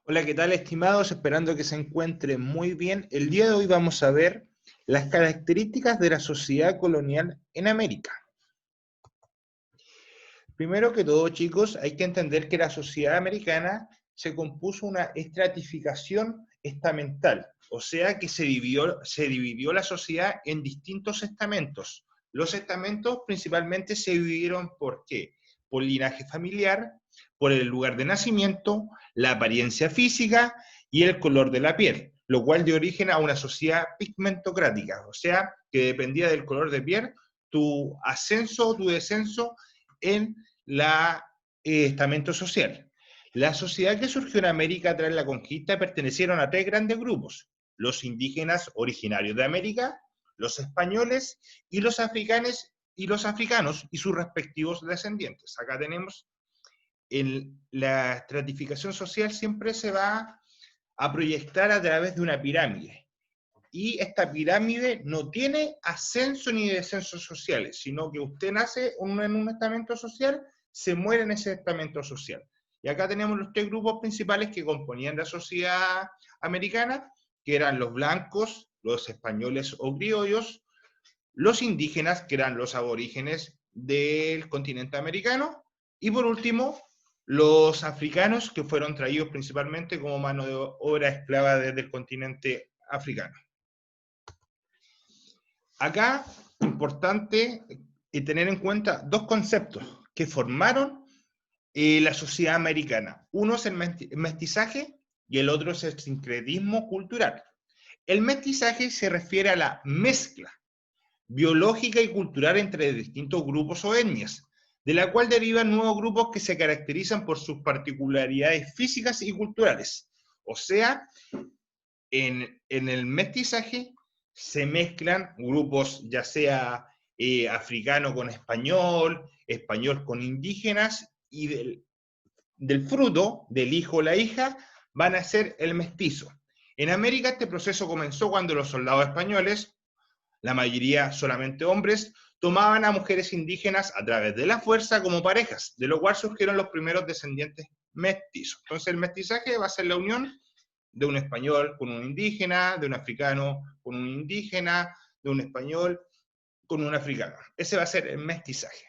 Hola, ¿qué tal, estimados? Esperando que se encuentren muy bien. El día de hoy vamos a ver las características de la sociedad colonial en América. Primero que todo, chicos, hay que entender que la sociedad americana se compuso una estratificación estamental, o sea que se dividió la sociedad en distintos estamentos. Los estamentos principalmente se dividieron ¿por qué? Por linaje familiar, por el lugar de nacimiento, la apariencia física y el color de la piel, lo cual dio origen a una sociedad pigmentocrática, o sea que dependía del color de piel, tu ascenso o tu descenso en la estamento social. La sociedad que surgió en América tras la conquista pertenecieron a tres grandes grupos: los indígenas originarios de América, los españoles y los africanos y sus respectivos descendientes. Acá tenemos la estratificación social siempre se va a proyectar a través de una pirámide. Y esta pirámide no tiene ascenso ni descenso sociales, sino que usted nace en un estamento social, se muere en ese estamento social. Y acá tenemos los tres grupos principales que componían la sociedad americana, que eran los blancos, los españoles o criollos, los indígenas, que eran los aborígenes del continente americano, y por último, los africanos, que fueron traídos principalmente como mano de obra esclava desde el continente africano. Acá, importante tener en cuenta dos conceptos que formaron la sociedad americana. Uno es el mestizaje y el otro es el sincretismo cultural. El mestizaje se refiere a la mezcla biológica y cultural entre distintos grupos o etnias, de la cual derivan nuevos grupos que se caracterizan por sus particularidades físicas y culturales. O sea, en el mestizaje se mezclan grupos ya sea africano con español, español con indígenas, y del fruto, del hijo o la hija, van a ser el mestizo. En América este proceso comenzó cuando los soldados españoles, la mayoría solamente hombres, tomaban a mujeres indígenas a través de la fuerza como parejas, de lo cual surgieron los primeros descendientes mestizos. Entonces el mestizaje va a ser la unión de un español con un indígena, de un africano con un indígena, de un español con un africano. Ese va a ser el mestizaje.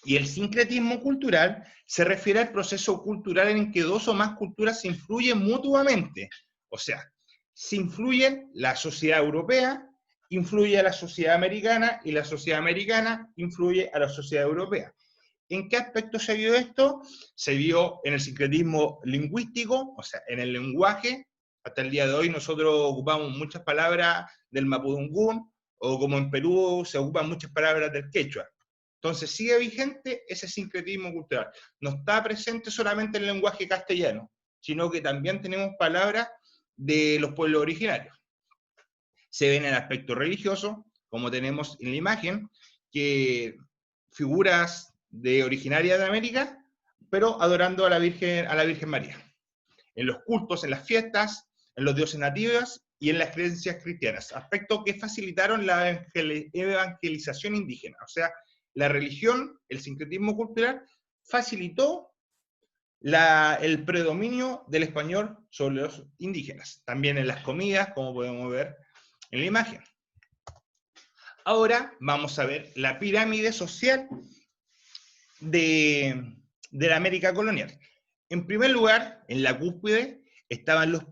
Y el sincretismo cultural se refiere al proceso cultural en que dos o más culturas se influyen mutuamente. O sea, se influyen la sociedad europea, influye a la sociedad americana y la sociedad americana influye a la sociedad europea. ¿En qué aspecto se vio esto? Se vio en el sincretismo lingüístico, o sea, en el lenguaje. Hasta el día de hoy nosotros ocupamos muchas palabras del mapudungún, o como en Perú se ocupan muchas palabras del quechua. Entonces sigue vigente ese sincretismo cultural. No está presente solamente en el lenguaje castellano, sino que también tenemos palabras de los pueblos originarios. Se ve en el aspecto religioso, como tenemos en la imagen, que figuras originarias de América, pero adorando a la Virgen María. En los cultos, en las fiestas, en los dioses nativos y en las creencias cristianas, aspectos que facilitaron la evangelización indígena. O sea, la religión, el sincretismo cultural, facilitó el predominio del español sobre los indígenas. También en las comidas, como podemos ver en la imagen. Ahora vamos a ver la pirámide social de la América colonial. En primer lugar, en la cúspide estaban los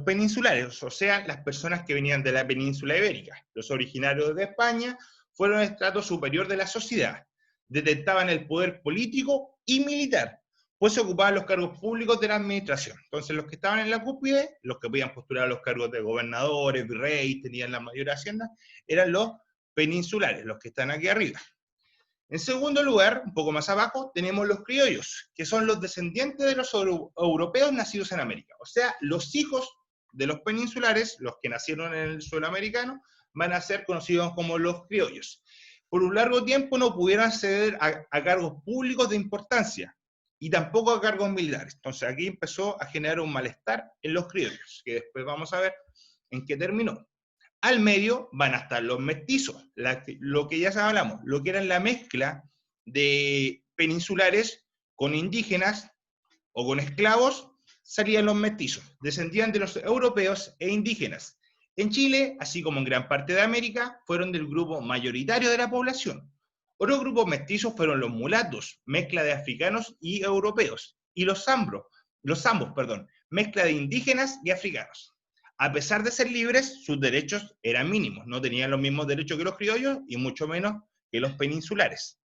peninsulares, o sea, las personas que venían de la península ibérica. Los originarios de España fueron el estrato superior de la sociedad. Detentaban el poder político y militar, pues se ocupaban los cargos públicos de la administración. Entonces, los que estaban en la cúspide, los que podían postular a los cargos de gobernadores, virreyes, tenían la mayor hacienda, eran los peninsulares, los que están aquí arriba. En segundo lugar, un poco más abajo, tenemos los criollos, que son los descendientes de los europeos nacidos en América. O sea, los hijos de los peninsulares, los que nacieron en el suelo americano, van a ser conocidos como los criollos. Por un largo tiempo no pudieron acceder a cargos públicos de importancia y tampoco a cargos militares. Entonces aquí empezó a generar un malestar en los criollos, que después vamos a ver en qué terminó. Al medio van a estar los mestizos, lo que ya hablamos, lo que era la mezcla de peninsulares con indígenas o con esclavos salían los mestizos, descendían de los europeos e indígenas. En Chile, así como en gran parte de América, fueron del grupo mayoritario de la población. Otros grupos mestizos fueron los mulatos, mezcla de africanos y europeos, y los zambos, mezcla de indígenas y africanos. A pesar de ser libres, sus derechos eran mínimos, no tenían los mismos derechos que los criollos y mucho menos que los peninsulares.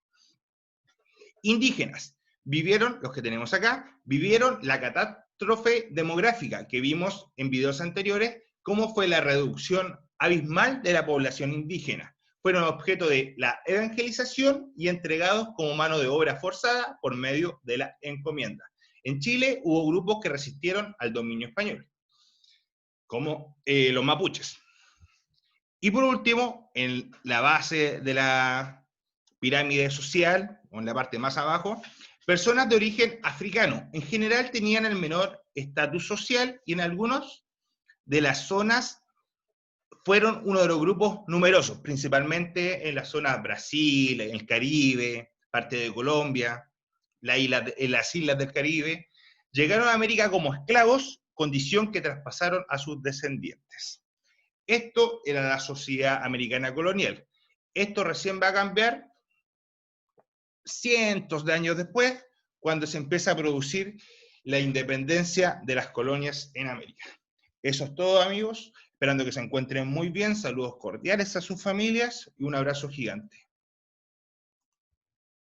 Indígenas, los que tenemos acá, vivieron la catástrofe demográfica que vimos en videos anteriores, cómo fue la reducción abismal de la población indígena. Fueron objeto de la evangelización y entregados como mano de obra forzada por medio de la encomienda. En Chile hubo grupos que resistieron al dominio español, como los mapuches. Y por último, en la base de la pirámide social, o en la parte más abajo, personas de origen africano. En general tenían el menor estatus social y en algunas de las zonas fueron uno de los grupos numerosos, principalmente en la zona Brasil, en el Caribe, parte de Colombia, en las islas del Caribe. Llegaron a América como esclavos, condición que traspasaron a sus descendientes. Esto era la sociedad americana colonial. Esto recién va a cambiar cientos de años después, cuando se empieza a producir la independencia de las colonias en América. Eso es todo, amigos. Esperando que se encuentren muy bien. Saludos cordiales a sus familias y un abrazo gigante.